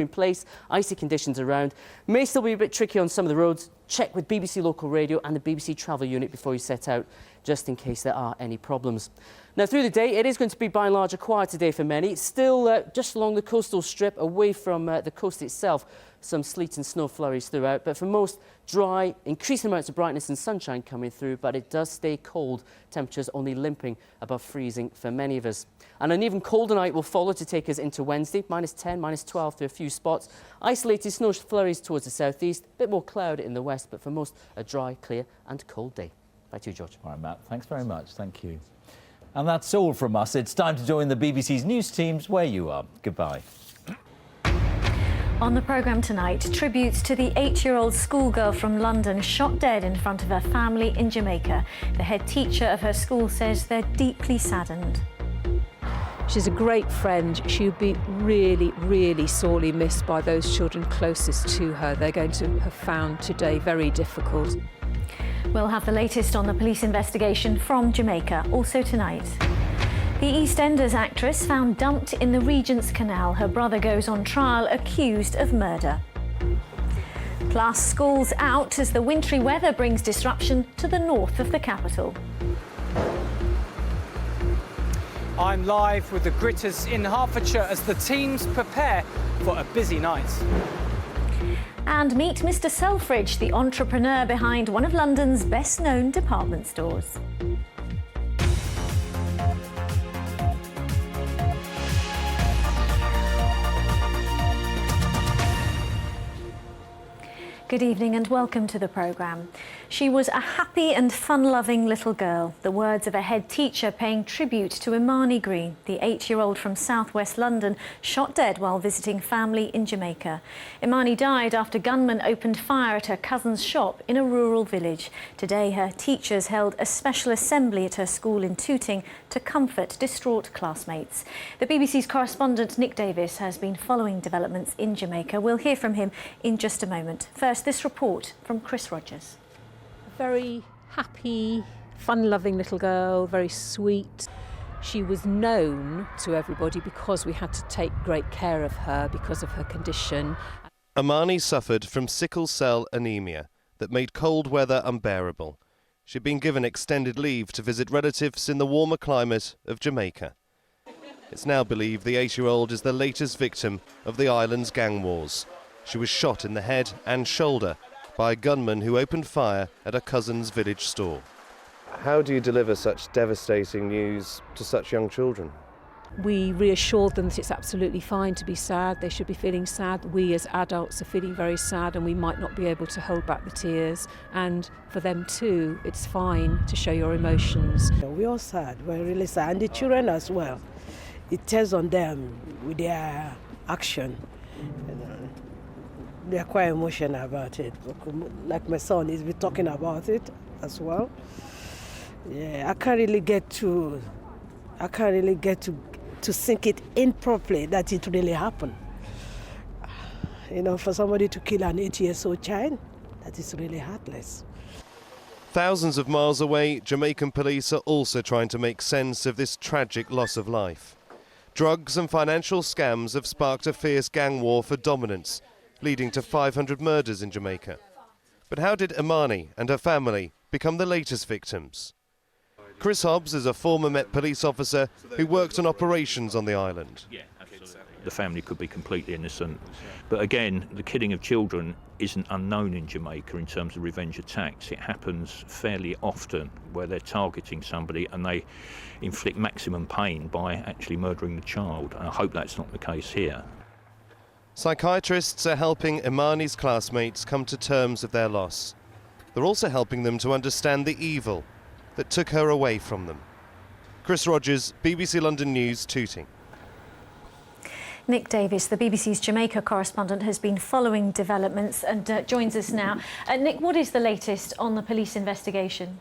in place, icy conditions around. May still be a bit tricky on some of the roads. Check with BBC Local Radio and the BBC Travel Unit before you set out, just in case there are any problems. Now, through the day, it is going to be by and large a quieter day for many. Still, just along the coastal strip, away from the coast itself, some sleet and snow flurries throughout. But for most, dry, increasing amounts of brightness and sunshine coming through, but it does stay cold. Temperatures only limping above freezing for many of us. And an even colder night will follow to take us into Wednesday, -10, -12 to a few spots. Isolated snow flurries towards the southeast, a bit more cloud in the west, but for most, a dry, clear and cold day. Back to you, George. All right, Matt, thanks very much. Thank you. And that's all from us. It's time to join the BBC's news teams where you are. Goodbye. On the programme tonight, tributes to the 8-year-old schoolgirl from London shot dead in front of her family in Jamaica. The head teacher of her school says they're deeply saddened. She's a great friend. She would be really, really sorely missed by those children closest to her. They're going to have found today very difficult. We'll have the latest on the police investigation from Jamaica, also tonight. The EastEnders actress found dumped in the Regent's Canal. Her brother goes on trial accused of murder. Plus, schools out as the wintry weather brings disruption to the north of the capital. I'm live with the Gritters in Hertfordshire as the teams prepare for a busy night. And meet Mr. Selfridge, the entrepreneur behind one of London's best-known department stores. Good evening and welcome to the programme. She was a happy and fun-loving little girl. The words of a head teacher paying tribute to Imani Green, the 8-year-old from southwest London, shot dead while visiting family in Jamaica. Imani died after gunmen opened fire at her cousin's shop in a rural village. Today, her teachers held a special assembly at her school in Tooting to comfort distraught classmates. The BBC's correspondent Nick Davis has been following developments in Jamaica. We'll hear from him in just a moment. First, this report from Chris Rogers. Very happy, fun-loving little girl, very sweet. She was known to everybody because we had to take great care of her because of her condition. Imani suffered from sickle cell anemia that made cold weather unbearable. She'd been given extended leave to visit relatives in the warmer climate of Jamaica. It's now believed the 8-year-old is the latest victim of the island's gang wars. She was shot in the head and shoulder by a gunman who opened fire at a cousin's village store. How do you deliver such devastating news to such young children? We reassured them that it's absolutely fine to be sad. They should be feeling sad. We as adults are feeling very sad and we might not be able to hold back the tears. And for them too, it's fine to show your emotions. We're all sad. We're really sad. And the children as well. It tells on them with their action. They're quite emotional about it. Like my son, he's been talking about it as well. Yeah, I can't really get to sink it in properly that it really happened. You know, for somebody to kill an 8-year-old child, that is really heartless. Thousands of miles away, Jamaican police are also trying to make sense of this tragic loss of life. Drugs and financial scams have sparked a fierce gang war for dominance, leading to 500 murders in Jamaica. But how did Imani and her family become the latest victims? Chris Hobbs is a former Met police officer who worked on operations on the island. The family could be completely innocent. But again, the killing of children isn't unknown in Jamaica in terms of revenge attacks. It happens fairly often where they're targeting somebody and they inflict maximum pain by actually murdering the child. And I hope that's not the case here. Psychiatrists are helping Imani's classmates come to terms with their loss. They're also helping them to understand the evil that took her away from them. Chris Rogers, BBC London News, Tooting. Nick Davis, the BBC's Jamaica correspondent, has been following developments and joins us now. Nick, what is the latest on the police investigation?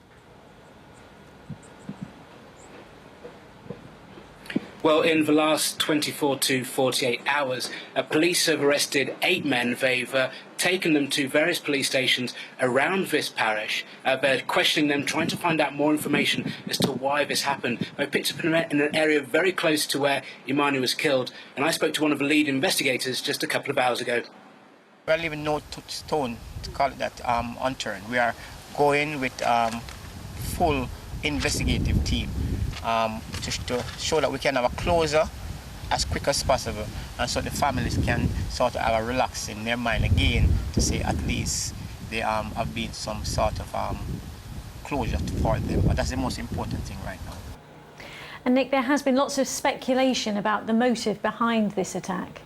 Well, in the last 24 to 48 hours, police have arrested 8 men. They've taken them to various police stations around this parish. They're questioning them, trying to find out more information as to why this happened. They picked up in an area very close to where Imani was killed, and I spoke to one of the lead investigators just a couple of hours ago. We're leaving no stone to call it that unturned. We are going with full investigative team to show that we can have a closure as quick as possible, and so the families can sort of have a relax in their mind again to say at least there have been some sort of closure for them. But that's the most important thing right now. And Nick, there has been lots of speculation about the motive behind this attack.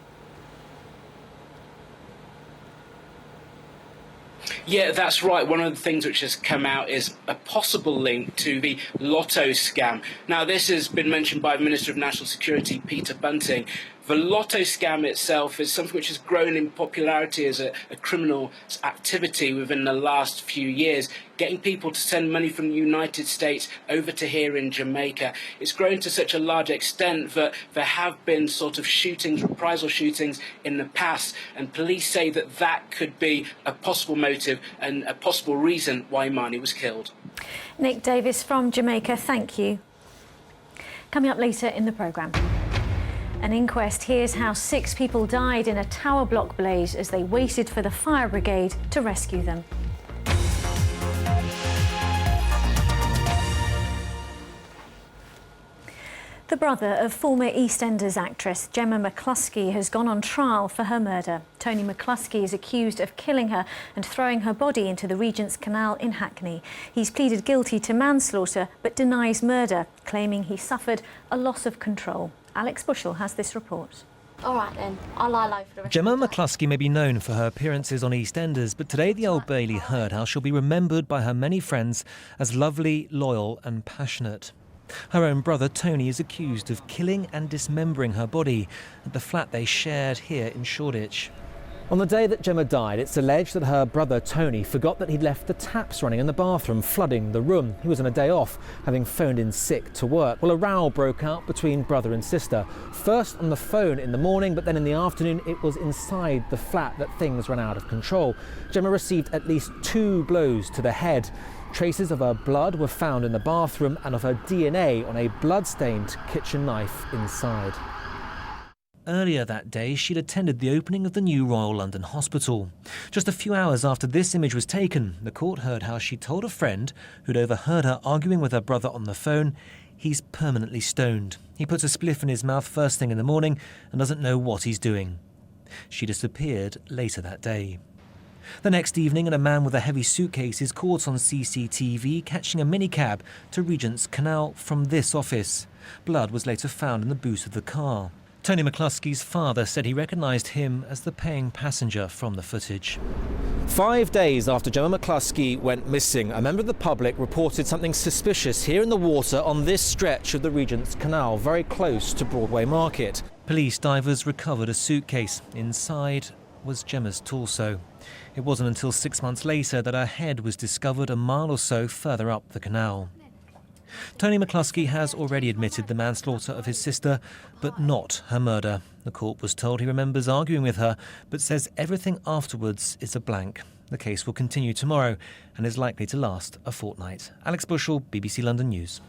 Yeah, that's right. One of the things which has come out is a possible link to the Lotto scam. Now, this has been mentioned by the Minister of National Security, Peter Bunting. The Lotto scam itself is something which has grown in popularity as a criminal activity within the last few years, getting people to send money from the United States over to here in Jamaica. It's grown to such a large extent that there have been sort of shootings, reprisal shootings in the past, and police say that that could be a possible motive and a possible reason why Imani was killed. Nick Davis from Jamaica, thank you. Coming up later in the programme. An inquest hears how 6 people died in a tower block blaze as they waited for the fire brigade to rescue them. The brother of former EastEnders actress Gemma McCluskey has gone on trial for her murder. Tony McCluskey is accused of killing her and throwing her body into the Regent's Canal in Hackney. He's pleaded guilty to manslaughter but denies murder, claiming he suffered a loss of control. Alex Bushell has this report. All right then, I'll lie low for the rest. Gemma McCluskey may be known for her appearances on EastEnders, but today the Old Bailey heard how she'll be remembered by her many friends as lovely, loyal and passionate. Her own brother Tony is accused of killing and dismembering her body at the flat they shared here in Shoreditch. On the day that Gemma died, it's alleged that her brother Tony forgot that he'd left the taps running in the bathroom, flooding the room. He was on a day off, having phoned in sick to work. Well, a row broke out between brother and sister. First on the phone in the morning, but then in the afternoon it was inside the flat that things ran out of control. Gemma received at least 2 blows to the head. Traces of her blood were found in the bathroom and of her DNA on a blood-stained kitchen knife inside. Earlier that day, she'd attended the opening of the new Royal London Hospital. Just a few hours after this image was taken, the court heard how she told a friend who'd overheard her arguing with her brother on the phone, he's permanently stoned. He puts a spliff in his mouth first thing in the morning and doesn't know what he's doing. She disappeared later that day. The next evening, a man with a heavy suitcase is caught on CCTV catching a minicab to Regent's Canal from this office. Blood was later found in the boot of the car. Tony McCluskey's father said he recognised him as the paying passenger from the footage. 5 days after Gemma McCluskey went missing, a member of the public reported something suspicious here in the water on this stretch of the Regent's Canal, very close to Broadway Market. Police divers recovered a suitcase. Inside was Gemma's torso. It wasn't until 6 months later that her head was discovered a mile or so further up the canal. Tony McCluskey has already admitted the manslaughter of his sister, but not her murder. The court was told he remembers arguing with her, but says everything afterwards is a blank. The case will continue tomorrow and is likely to last a fortnight. Alex Bushell, BBC London News.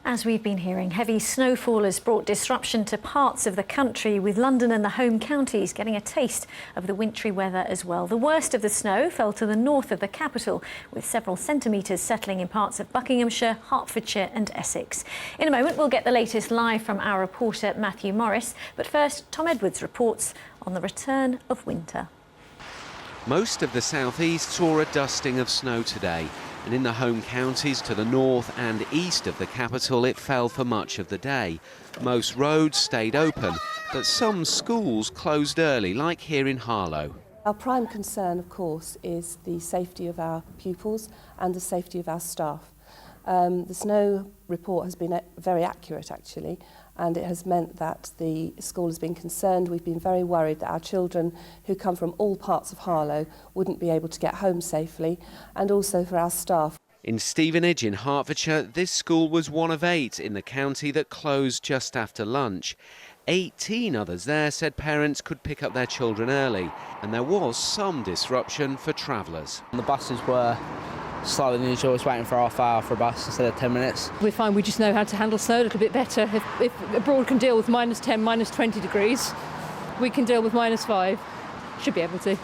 As we've been hearing, heavy snowfall has brought disruption to parts of the country, with London and the home counties getting a taste of the wintry weather as well. The worst of the snow fell to the north of the capital, with several centimetres settling in parts of Buckinghamshire, Hertfordshire and Essex. In a moment, we'll get the latest live from our reporter Matthew Morris. But first, Tom Edwards reports on the return of winter. Most of the southeast saw a dusting of snow today. And in the home counties to the north and east of the capital, it fell for much of the day. Most roads stayed open, but some schools closed early, like here in Harlow. Our prime concern, of course, is the safety of our pupils and the safety of our staff. The snow report has been very accurate, actually, and it has meant that the school has been concerned. We've been very worried that our children who come from all parts of Harlow wouldn't be able to get home safely, and also for our staff. In Stevenage in Hertfordshire, this school was one of 8 in the county that closed just after lunch. 18 others there said parents could pick up their children early, and there was some disruption for travellers. The buses were slower than usual. I was waiting for half hour for a bus instead of 10 minutes. We find we just know how to handle snow a little bit better. If abroad can deal with -10, -20 degrees, we can deal with -5. Should be able to.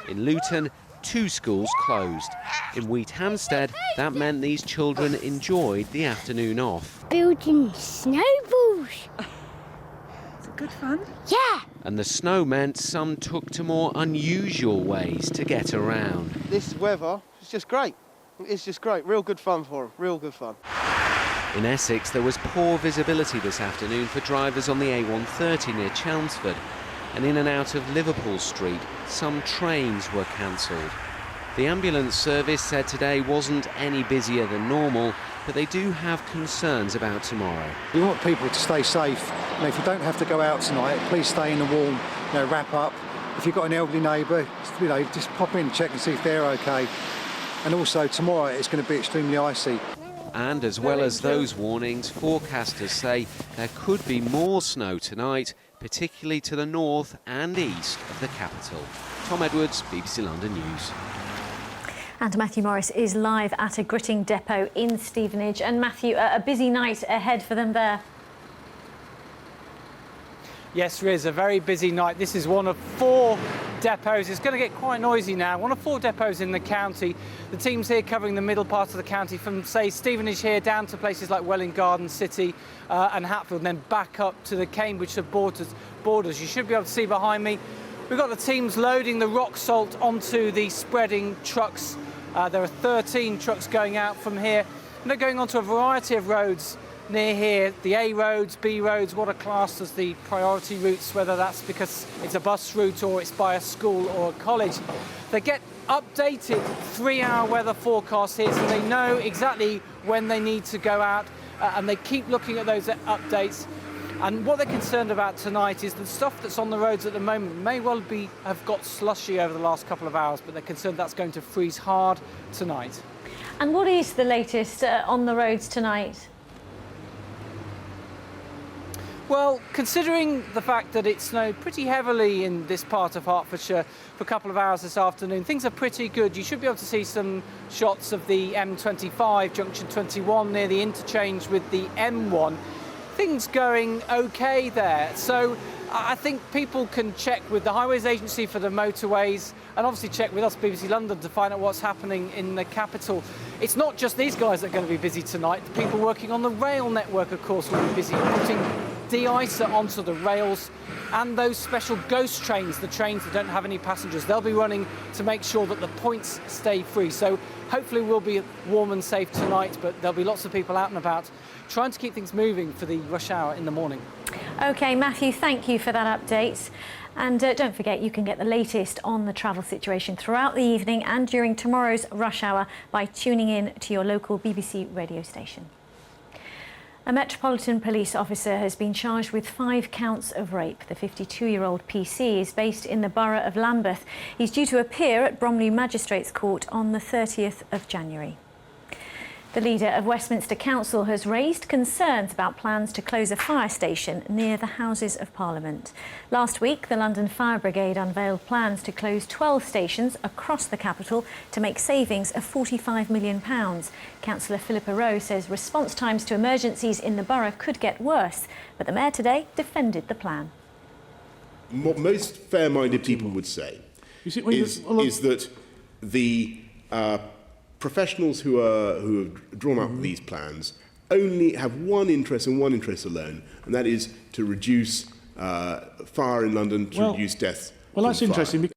In Luton, 2 schools closed. In Wheat Hampstead, that meant these children enjoyed the afternoon off. Building snowballs. Is it good fun? Yeah. And the snow meant some took to more unusual ways to get around. This weather is just great. It's just great. Real good fun for them. Real good fun. In Essex, there was poor visibility this afternoon for drivers on the A130 near Chelmsford. And in and out of Liverpool Street, some trains were cancelled. The ambulance service said today wasn't any busier than normal, but they do have concerns about tomorrow. We want people to stay safe. If you don't have to go out tonight, please stay in the warm, wrap up. If you've got an elderly neighbour, just pop in and check and see if they're OK. And also tomorrow it's going to be extremely icy. And as well as those warnings, forecasters say there could be more snow tonight, particularly to the north and east of the capital. Tom Edwards, BBC London News. And Matthew Morris is live at a gritting depot in Stevenage. And Matthew, a busy night ahead for them there. Yes, Riz, a very busy night. This is one of 4 depots. It's going to get quite noisy now. One of 4 depots in the county. The teams here covering the middle part of the county from, say, Stevenage here down to places like Welwyn Garden City and Hatfield, and then back up to the Cambridge borders. You should be able to see behind me. We've got the teams loading the rock salt onto the spreading trucks. There are 13 trucks going out from here, and they're going onto a variety of roads near here, the A roads, B roads, what are classed as the priority routes, whether that's because it's a bus route or it's by a school or a college. They get updated 3-hour weather forecasts here, so they know exactly when they need to go out, and they keep looking at those updates. And what they're concerned about tonight is the stuff that's on the roads at the moment may well have got slushy over the last couple of hours, but they're concerned that's going to freeze hard tonight. And what is the latest on the roads tonight? Well, considering the fact that it snowed pretty heavily in this part of Hertfordshire for a couple of hours this afternoon, things are pretty good. You should be able to see some shots of the M25, junction 21, near the interchange with the M1. Things going okay there. So I think people can check with the Highways Agency for the motorways and obviously check with us, BBC London, to find out what's happening in the capital. It's not just these guys that are going to be busy tonight. The people working on the rail network, of course, will be busy putting de-icer onto the rails, and those special ghost trains, the trains that don't have any passengers, they'll be running to make sure that the points stay free. So hopefully we'll be warm and safe tonight, but there'll be lots of people out and about trying to keep things moving for the rush hour in the morning. OK, Matthew, thank you for that update. And don't forget, you can get the latest on the travel situation throughout the evening and during tomorrow's rush hour by tuning in to your local BBC radio station. A Metropolitan Police officer has been charged with 5 counts of rape. The 52-year-old PC is based in the borough of Lambeth. He's due to appear at Bromley Magistrates Court on the 30th of January. The leader of Westminster Council has raised concerns about plans to close a fire station near the Houses of Parliament. Last week, the London Fire Brigade unveiled plans to close 12 stations across the capital to make savings of £45 million. Councillor Philippa Rowe says response times to emergencies in the borough could get worse, but the mayor today defended the plan. What most fair-minded people would say is that the professionals who have drawn up these plans only have one interest and one interest alone, and that is to reduce fire in London, to reduce deaths. Well, that's interesting.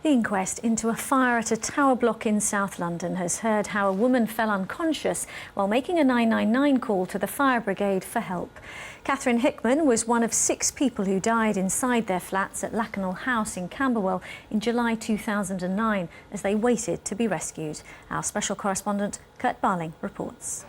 The inquest into a fire at a tower block in South London has heard how a woman fell unconscious while making a 999 call to the fire brigade for help. Catherine Hickman was one of 6 people who died inside their flats at Lakanal House in Camberwell in July 2009 as they waited to be rescued. Our special correspondent Kurt Barling reports.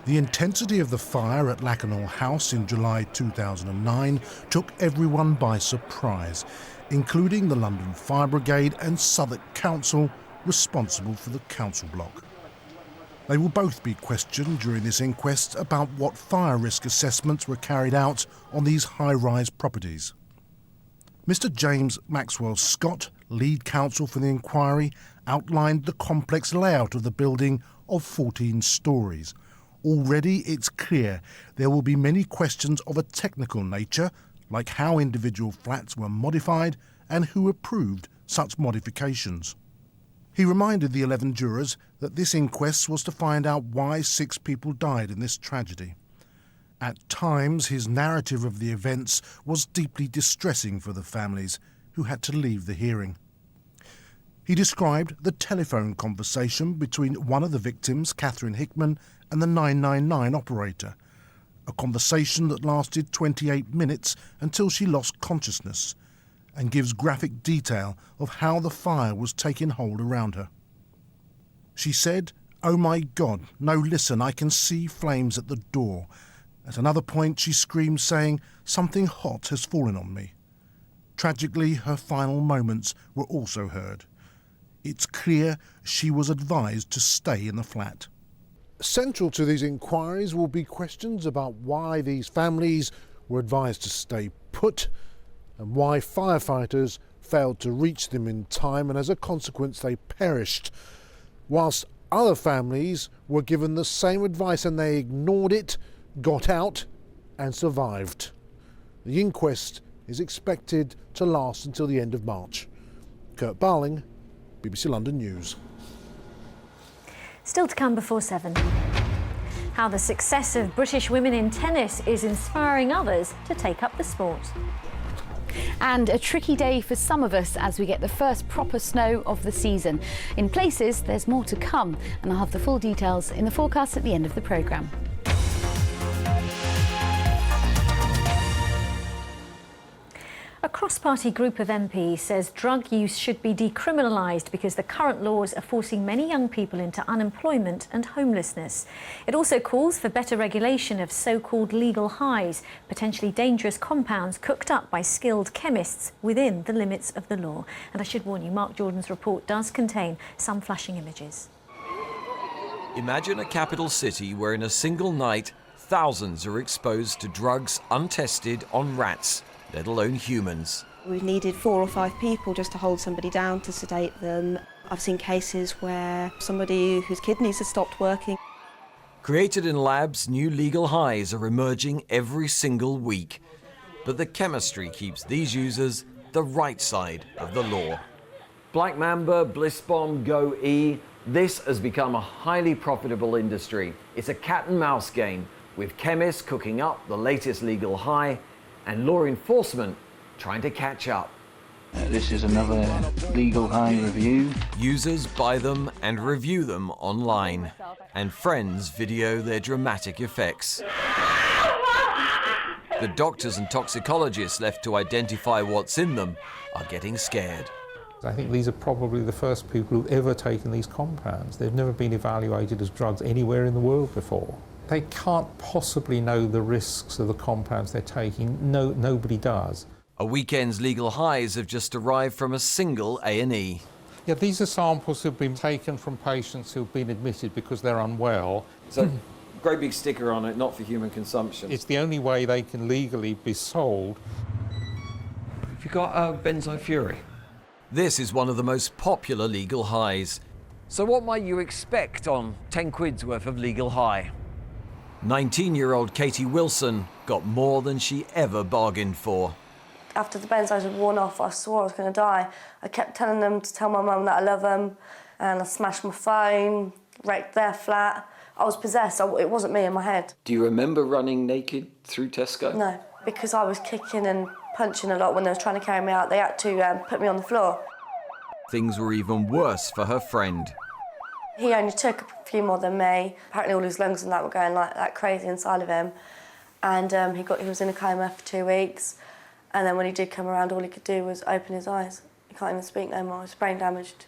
The intensity of the fire at Lakanal House in July 2009 took everyone by surprise, including the London Fire Brigade and Southwark Council, responsible for the council block. They will both be questioned during this inquest about what fire risk assessments were carried out on these high-rise properties. Mr. James Maxwell Scott, lead counsel for the inquiry, outlined the complex layout of the building of 14 stories. Already it's clear there will be many questions of a technical nature, like how individual flats were modified and who approved such modifications. He reminded the 11 jurors that this inquest was to find out why 6 people died in this tragedy. At times, his narrative of the events was deeply distressing for the families who had to leave the hearing. He described the telephone conversation between one of the victims, Catherine Hickman, and the 999 operator, a conversation that lasted 28 minutes until she lost consciousness, and gives graphic detail of how the fire was taking hold around her. She said, "Oh my God, no, listen, I can see flames at the door." At another point, she screamed, saying, "Something hot has fallen on me." Tragically, her final moments were also heard. It's clear she was advised to stay in the flat. Central to these inquiries will be questions about why these families were advised to stay put and why firefighters failed to reach them in time, and as a consequence they perished, whilst other families were given the same advice and they ignored it, got out and survived. The inquest is expected to last until the end of March. Kurt Barling, BBC London News. Still to come before 7. How the success of British women in tennis is inspiring others to take up the sport. And a tricky day for some of us as we get the first proper snow of the season. In places, there's more to come, and I'll have the full details in the forecast at the end of the programme. A cross-party group of MPs says drug use should be decriminalised because the current laws are forcing many young people into unemployment and homelessness. It also calls for better regulation of so-called legal highs, potentially dangerous compounds cooked up by skilled chemists within the limits of the law. And I should warn you, Mark Jordan's report does contain some flashing images. Imagine a capital city where in a single night, thousands are exposed to drugs untested on rats, let alone humans. We've needed 4 or 5 people just to hold somebody down, to sedate them. I've seen cases where somebody whose kidneys have stopped working. Created in labs, new legal highs are emerging every single week. But the chemistry keeps these users the right side of the law. Black Mamba, Bliss Bomb, Go E, this has become a highly profitable industry. It's a cat and mouse game, with chemists cooking up the latest legal high and law enforcement trying to catch up. This is another legal high review. Users buy them and review them online, and friends video their dramatic effects. The doctors and toxicologists left to identify what's in them are getting scared. I think these are probably the first people who've ever taken these compounds. They've never been evaluated as drugs anywhere in the world before. They can't possibly know the risks of the compounds they're taking. Nobody does. A weekend's legal highs have just arrived from a single A&E. Yeah, these are samples that have been taken from patients who've been admitted because they're unwell. So, great big sticker on it, not for human consumption. It's the only way they can legally be sold. Have you got Benzo Fury? This is one of the most popular legal highs. So what might you expect on 10 quid's worth of legal high? 19-year-old Katie Wilson got more than she ever bargained for. After the benzos had worn off, I swore I was going to die. I kept telling them to tell my mum that I love them, and I smashed my phone, wrecked their flat. I was possessed. It wasn't me in my head. Do you remember running naked through Tesco? No, because I was kicking and punching a lot when they were trying to carry me out. They had to put me on the floor. Things were even worse for her friend. He only took a few more than me. Apparently all his lungs and that were going like crazy inside of him. And he was in a coma for 2 weeks. And then when he did come around, all he could do was open his eyes. He can't even speak no more. He's brain damaged.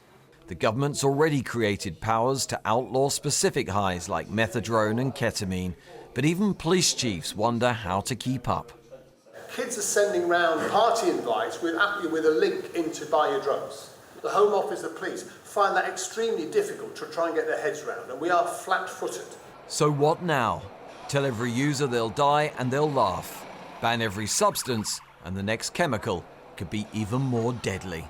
The government's already created powers to outlaw specific highs like methadone and ketamine. But even police chiefs wonder how to keep up. Kids are sending round party invites with a link into buy your drugs. The Home Office, the police, find that extremely difficult to try and get their heads around, and we are flat-footed. So what now? Tell every user they'll die and they'll laugh. Ban every substance and the next chemical could be even more deadly.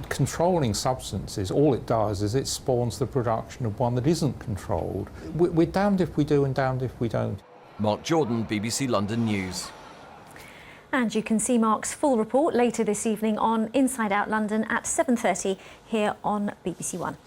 Controlling substances, all it does is it spawns the production of one that isn't controlled. We're damned if we do and damned if we don't. Mark Jordan, BBC London News. And you can see Mark's full report later this evening on Inside Out London at 7:30 here on BBC One.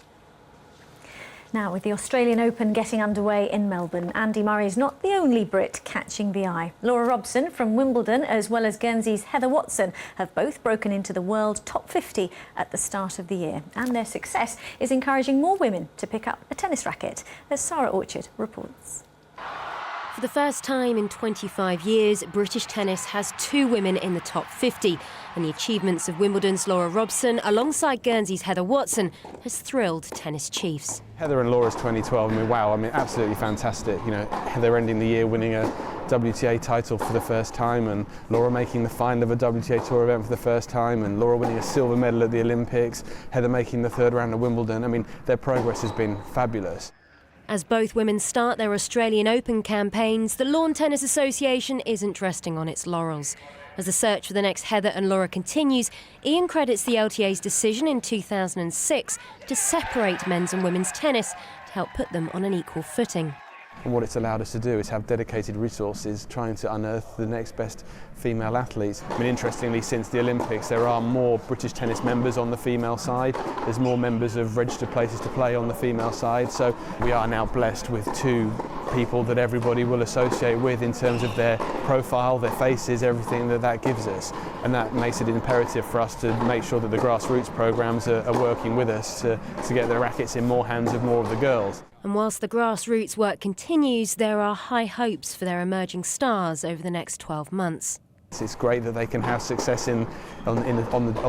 Now, with the Australian Open getting underway in Melbourne, Andy Murray is not the only Brit catching the eye. Laura Robson from Wimbledon, as well as Guernsey's Heather Watson, have both broken into the world top 50 at the start of the year. And their success is encouraging more women to pick up a tennis racket, as Sarah Orchard reports. For the first time in 25 years, British tennis has 2 women in the top 50. And the achievements of Wimbledon's Laura Robson, alongside Guernsey's Heather Watson, has thrilled tennis chiefs. Heather and Laura's 2012, absolutely fantastic. Heather ending the year winning a WTA title for the first time, and Laura making the final of a WTA Tour event for the first time, and Laura winning a silver medal at the Olympics, Heather making the 3rd round of Wimbledon. Their progress has been fabulous. As both women start their Australian Open campaigns, the Lawn Tennis Association isn't resting on its laurels. As the search for the next Heather and Laura continues, Ian credits the LTA's decision in 2006 to separate men's and women's tennis to help put them on an equal footing. And what it's allowed us to do is have dedicated resources trying to unearth the next best female athletes. Interestingly, since the Olympics, there are more British tennis members on the female side. There's more members of registered places to play on the female side. So we are now blessed with 2 people that everybody will associate with in terms of their profile, their faces, everything that gives us. And that makes it imperative for us to make sure that the grassroots programmes are working with us to get the rackets in more hands of more of the girls. And whilst the grassroots work continues, there are high hopes for their emerging stars over the next 12 months. It's great that they can have success on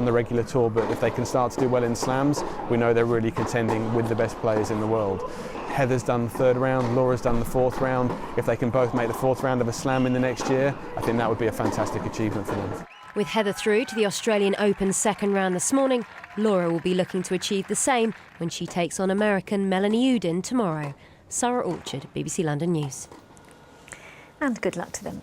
the regular tour, but if they can start to do well in slams, we know they're really contending with the best players in the world. Heather's done the 3rd round, Laura's done the 4th round. If they can both make the 4th round of a slam in the next year, I think that would be a fantastic achievement for them. With Heather through to the Australian Open 2nd round this morning, Laura will be looking to achieve the same when she takes on American Melanie Oudin tomorrow. Sarah Orchard, BBC London News. And good luck to them.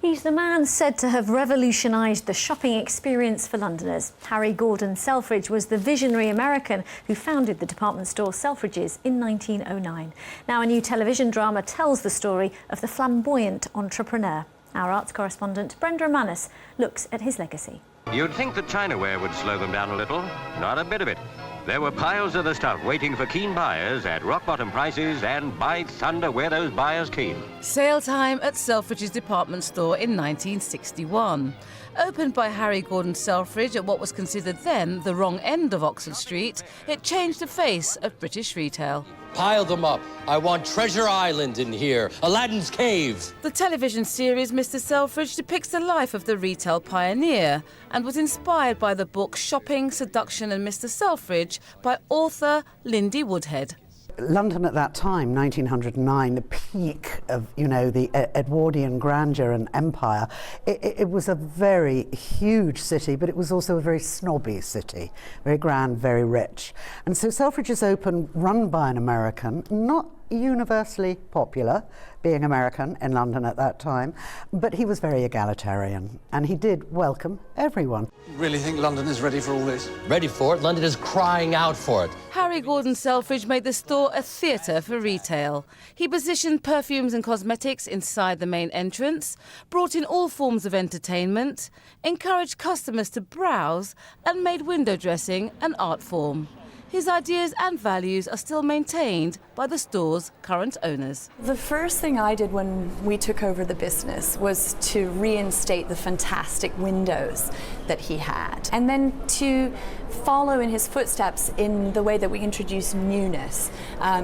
He's the man said to have revolutionised the shopping experience for Londoners. Harry Gordon Selfridge was the visionary American who founded the department store Selfridges in 1909. Now a new television drama tells the story of the flamboyant entrepreneur. Our arts correspondent Brenda Romanis looks at his legacy. You'd think that Chinaware would slow them down a little. Not a bit of it. There were piles of the stuff waiting for keen buyers at rock-bottom prices, and by thunder, were those buyers keen. Sale time at Selfridge's department store in 1961. Opened by Harry Gordon Selfridge at what was considered then the wrong end of Oxford Street, it changed the face of British retail. Pile them up. I want Treasure Island in here, Aladdin's Cave. The television series Mr. Selfridge depicts the life of the retail pioneer and was inspired by the book Shopping, Seduction and Mr. Selfridge by author Lindy Woodhead. London at that time, 1909, the peak of, the Edwardian grandeur and empire, it was a very huge city, but it was also a very snobby city, very grand, very rich. And so Selfridges Open, run by an American, not universally popular, being American in London at that time, but he was very egalitarian and he did welcome everyone. You really think London is ready for all this? Ready for it? London is crying out for it. Harry Gordon Selfridge made the store a theatre for retail. He positioned perfumes and cosmetics inside the main entrance, brought in all forms of entertainment, encouraged customers to browse and made window dressing an art form. His ideas and values are still maintained by the store's current owners. The first thing I did when we took over the business was to reinstate the fantastic windows that he had, and then to follow in his footsteps in the way that we introduce newness,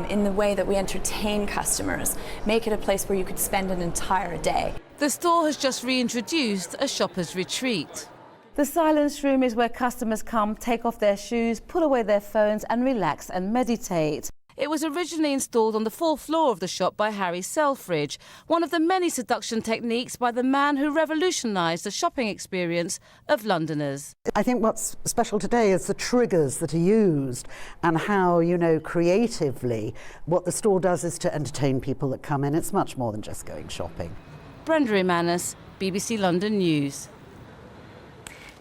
in the way that we entertain customers, make it a place where you could spend an entire day. The store has just reintroduced a shopper's retreat. The silence room is where customers come, take off their shoes, put away their phones and relax and meditate. It was originally installed on the 4th floor of the shop by Harry Selfridge, one of the many seduction techniques by the man who revolutionised the shopping experience of Londoners. I think what's special today is the triggers that are used and how, creatively, what the store does is to entertain people that come in. It's much more than just going shopping. Brenda Emanis, BBC London News.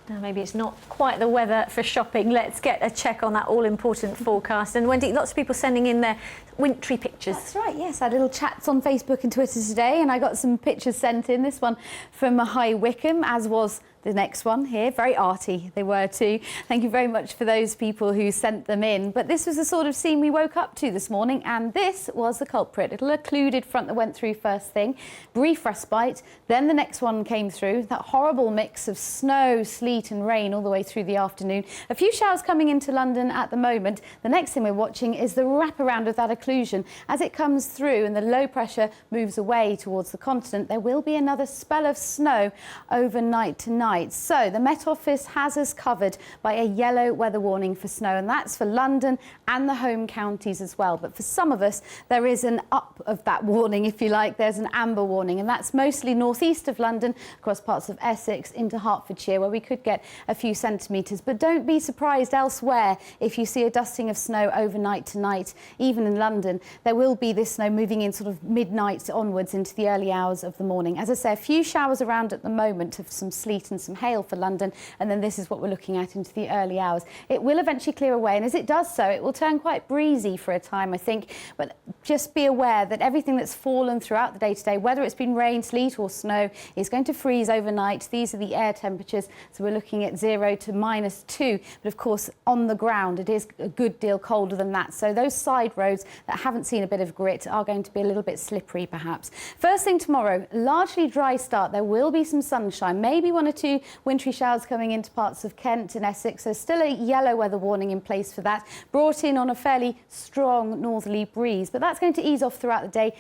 Now, maybe it's not quite the weather for shopping. Let's get a check on that all-important forecast. And Wendy, lots of people sending in their wintry pictures. That's right, yes. I had little chats on Facebook and Twitter today, and I got some pictures sent in. This one from High Wycombe, as was the next one here. Very arty they were too. Thank you very much for those people who sent them in. But this was the sort of scene we woke up to this morning, and this was the culprit. Little occluded front that went through first thing. Brief respite. Then the next one came through. That horrible mix of snow, sleet and rain all the way through the afternoon. A few showers coming into London at the moment. The next thing we're watching is the wraparound of that occlusion. As it comes through and the low pressure moves away towards the continent, there will be another spell of snow overnight tonight. So the Met Office has us covered by a yellow weather warning for snow, and that's for London and the home counties as well. But for some of us, there is an up of that warning, if you like. There's an amber warning, and that's mostly northeast of London, across parts of Essex into Hertfordshire, where we could get a few centimetres. But don't be surprised elsewhere if you see a dusting of snow overnight tonight. Even in London, there will be this snow moving in sort of midnight onwards into the early hours of the morning. As I say, a few showers around at the moment of some sleet and some hail for London, and then this is what we're looking at into the early hours. It will eventually clear away, and as it does so, it will turn quite breezy for a time, I think. But just be aware that everything that's fallen throughout the day today, whether it's been rain, sleet or snow, is going to freeze overnight. These are the air temperatures, so we're looking at 0 to -2. But of course, on the ground, it is a good deal colder than that. So those side roads that haven't seen a bit of grit are going to be a little bit slippery, perhaps. First thing tomorrow, largely dry start. There will be some sunshine, maybe 1 or 2 wintry showers coming into parts of Kent and Essex. There's still a yellow weather warning in place for that, brought in on a fairly strong northerly breeze. But that's going to ease off throughout the day.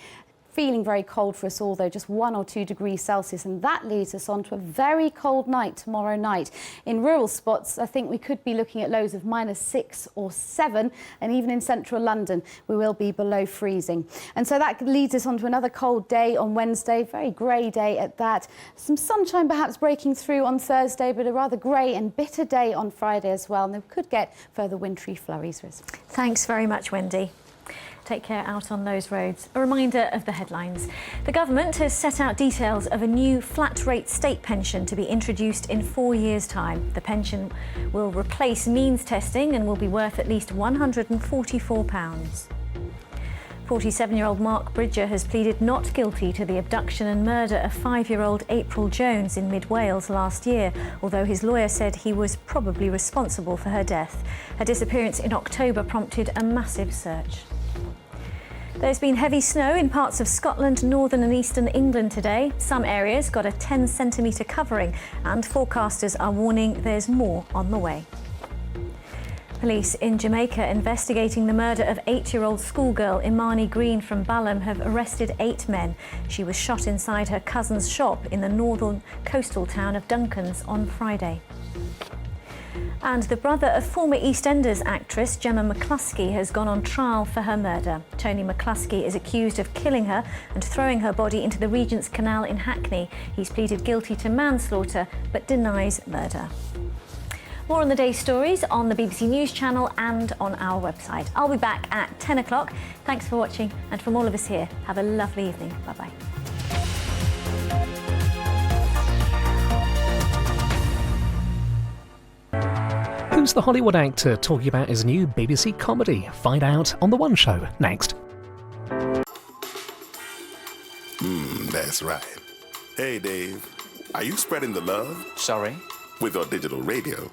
Feeling very cold for us all, though, just 1 or 2 degrees Celsius, and that leads us on to a very cold night tomorrow night. In rural spots, I think we could be looking at lows of -6 or 7, and even in central London, we will be below freezing. And so that leads us on to another cold day on Wednesday, very grey day at that. Some sunshine perhaps breaking through on Thursday, but a rather grey and bitter day on Friday as well, and we could get further wintry flurries. Thanks very much, Wendy. Take care out on those roads. A reminder of the headlines. The government has set out details of a new flat-rate state pension to be introduced in 4 years' time. The pension will replace means testing and will be worth at least £144. 47-year-old Mark Bridger has pleaded not guilty to the abduction and murder of 5-year-old April Jones in mid-Wales last year, although his lawyer said he was probably responsible for her death. Her disappearance in October prompted a massive search. There's been heavy snow in parts of Scotland, northern and eastern England today. Some areas got a 10-centimetre covering, and forecasters are warning there's more on the way. Police in Jamaica investigating the murder of 8-year-old schoolgirl Imani Green from Balham have arrested 8 men. She was shot inside her cousin's shop in the northern coastal town of Duncans on Friday. And the brother of former EastEnders actress Gemma McCluskey has gone on trial for her murder. Tony McCluskey is accused of killing her and throwing her body into the Regent's Canal in Hackney. He's pleaded guilty to manslaughter but denies murder. More on the day's stories on the BBC News channel and on our website. I'll be back at 10 o'clock. Thanks for watching, and from all of us here, have a lovely evening. Bye-bye. Who's the Hollywood actor talking about his new BBC comedy? Find out on The One Show next. That's right. Hey, Dave. Are you spreading the love? Sorry? With your digital radio.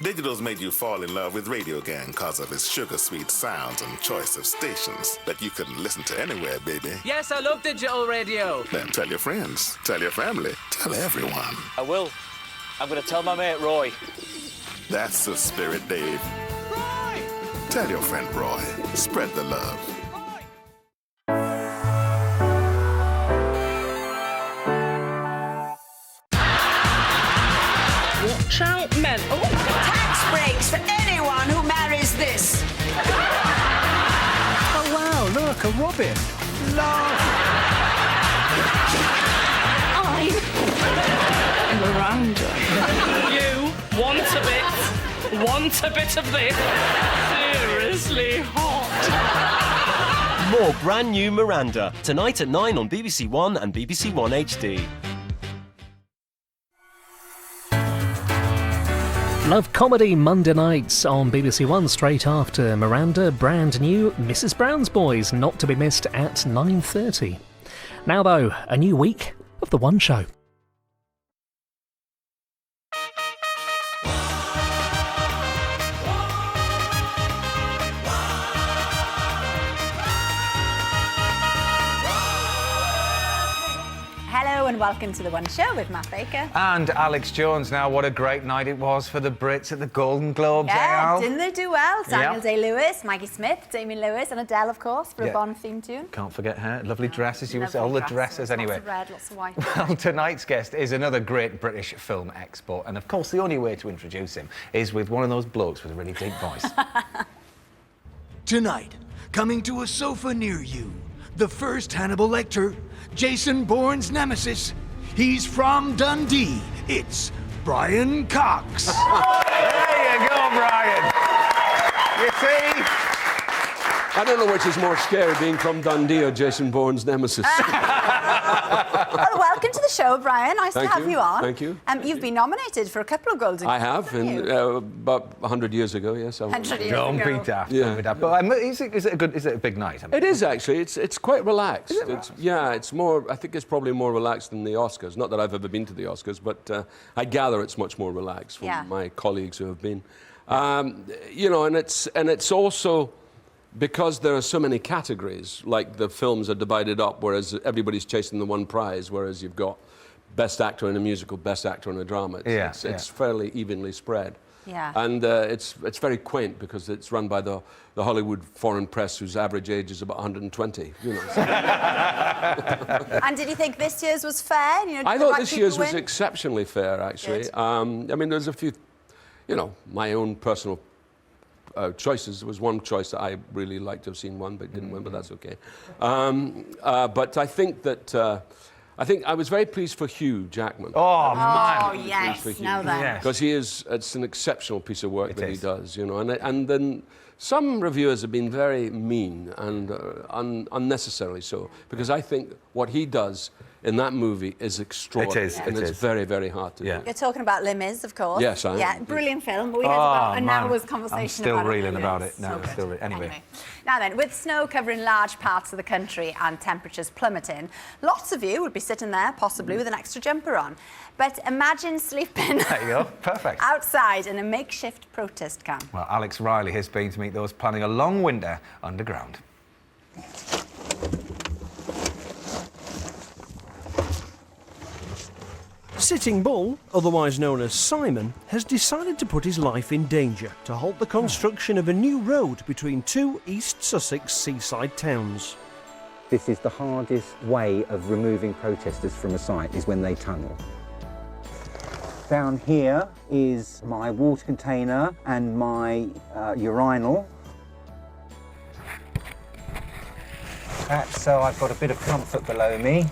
Digital's made you fall in love with Radio Gang because of its sugar-sweet sounds and choice of stations that you can listen to anywhere, baby. Yes, I love digital radio. Then tell your friends, tell your family, tell everyone. I will. I'm going to tell my mate Roy. That's the spirit, Dave. Roy! Tell your friend Roy. Spread the love. Watch out, men. Oh. Tax breaks for anyone who marries this. Robin. Laugh. I'm Miranda. You want a bit of this? Seriously hot. More brand new Miranda, tonight at 9 on BBC One and BBC One HD. Love comedy Monday nights on BBC One straight after Miranda, brand new Mrs Brown's Boys, not to be missed at 9:30. Now though, a new week of The One Show. Hello and welcome to The One Show with Matt Baker. And Alex Jones. Now, what a great night it was for the Brits at the Golden Globes, Yeah, Al? didn't they do well? Daniel Yep. Day-Lewis, Maggie Smith, Damien Lewis and Adele, of course, for a Bond theme tune. Can't forget her. Lovely dresses, you were Lovely saying. All the dresses, dresses, anyway. Lots of red, lots of white. Well, tonight's guest is another great British film expert. And, of course, the only way to introduce him is with one of those blokes with a really deep voice. Tonight, coming to a sofa near you, the first Hannibal Lecter, Jason Bourne's nemesis. He's from Dundee. It's Brian Cox. There you go, Brian. You see? I don't know which is more scary, being from Dundee or Jason Bourne's nemesis. Well, welcome to the show, Brian. Nice Thank to have you. you on. Thank you. You've been nominated for a couple of Golden I Globes, have, haven't in, you? about 100 years ago, yes. 100 years Don't ago. be daft. Yeah. Don't be daft. But is it a big night? I mean, It is actually. It's quite relaxed. It's more. I think it's probably more relaxed than the Oscars. Not that I've ever been to the Oscars, but I gather it's much more relaxed from my colleagues who have been. You know, and it's also because there are so many categories. Like the films are divided up, whereas everybody's chasing the one prize. Whereas you've got Best Actor in a Musical, Best Actor in a Drama. It's fairly evenly spread. Yeah. And it's very quaint because it's run by the Hollywood Foreign Press, whose average age is about 120. You know. And did you think this year's was fair? You know, I did the thought right this people year's was win? exceptionally fair, actually. Good. I mean, there's a few, you know, my own personal choices. There was one choice that I really liked to have seen won, but didn't win, but that's okay. But I think that. I think I was very pleased for Hugh Jackman. Oh, man. Oh, yes. Now then. Because it's an exceptional piece of work that he does, you know. And then some reviewers have been very mean and unnecessarily so, because I think what he does in that movie is extraordinary. It is, and it it's is. very, very hard to do. You're talking about Les Mis, of course. Yes, I am. Yeah, brilliant film. But we had about an hour's conversation I'm still about reeling it. about Yeah, it. No, so it's good. still anyway. Now then, with snow covering large parts of the country and temperatures plummeting, lots of you would be sitting there, possibly with an extra jumper on. But imagine sleeping There you go. Perfect. outside in a makeshift protest camp. Well, Alex Riley has been to meet those planning a long winter underground. Sitting Bull, otherwise known as Simon, has decided to put his life in danger to halt the construction of a new road between two East Sussex seaside towns. This is the hardest way of removing protesters from a site, is when they tunnel. Down here is my water container and my urinal. So I've got a bit of comfort below me.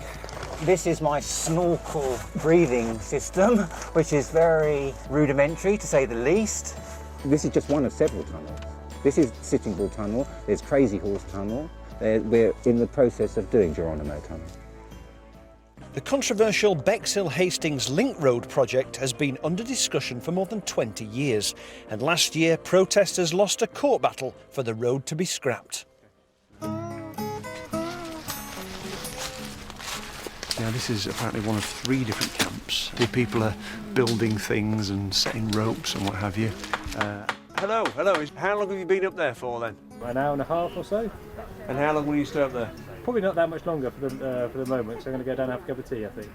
This is my snorkel breathing system, which is very rudimentary, to say the least. This is just one of several tunnels. This is Sitting Bull Tunnel, there's Crazy Horse Tunnel, we're in the process of doing Geronimo Tunnel. The controversial Bexhill-Hastings Link Road project has been under discussion for more than 20 years, and last year protesters lost a court battle for the road to be scrapped. Now, this is apparently one of 3 different camps where people are building things and setting ropes and what have you. Hello. How long have you been up there for then? An hour and a half or so. And how long will you stay up there? Probably not that much longer for the moment, so I'm going to go down and have a cup of tea, I think.